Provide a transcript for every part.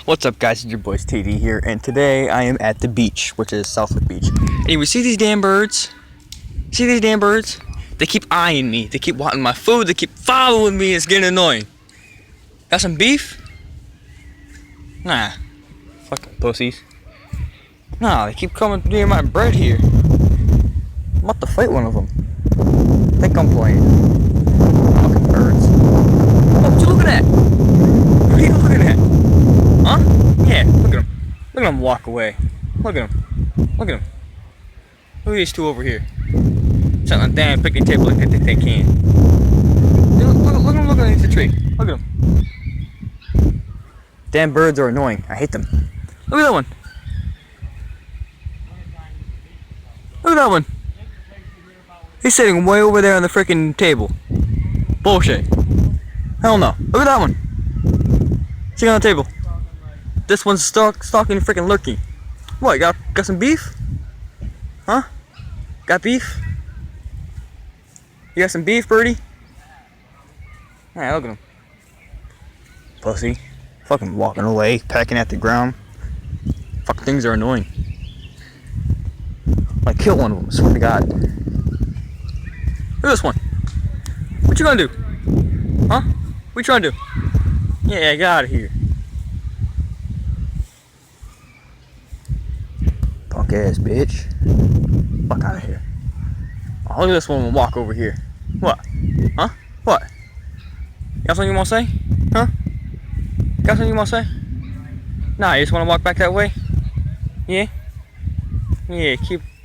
What's up, guys? It's your boys TD here, and today I am at the beach, which is Southwick Beach. Anyway, see these damn birds? See these damn birds? They keep eyeing me. They keep wanting my food. They keep following me. It's getting annoying. Got some beef? Nah. Fucking pussies. Nah, they keep coming near my bread here. I'm about to fight one of them. Think I'm playing. Fucking birds. What you looking at? What are you looking at? Huh? Yeah, look at him. Look at him walk away. Look at him. Look at him. Look at these two over here. Sitting on a damn picnic table like they think they can. Look at him looking underneath the tree. Look at him. Damn birds are annoying. I hate them. Look at that one. Look at that one. He's sitting way over there on the freaking table. Bullshit. Hell no. Look at that one. Sitting on the table. This one's stalking and freaking lurking. What, got some beef? Huh? Got beef? You got some beef, birdie? Alright, look at him. Pussy. Fucking walking away, pecking at the ground. Fucking things are annoying. Like, kill one of them, I swear to God. Look at this one. What you gonna do? Huh? What you trying to do? Yeah, get out of here. Punk ass bitch. Fuck out of here. Oh, look at this woman walk over here. What? Huh? What? You got something you wanna say? Huh? Got something you wanna say? Nah, you just wanna walk back that way? Yeah? Yeah,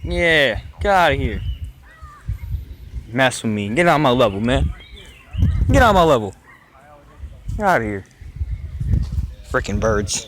yeah, get out of here. Mess with me. Get out of my level, man. Get out of my level. Get out of here. Freaking birds.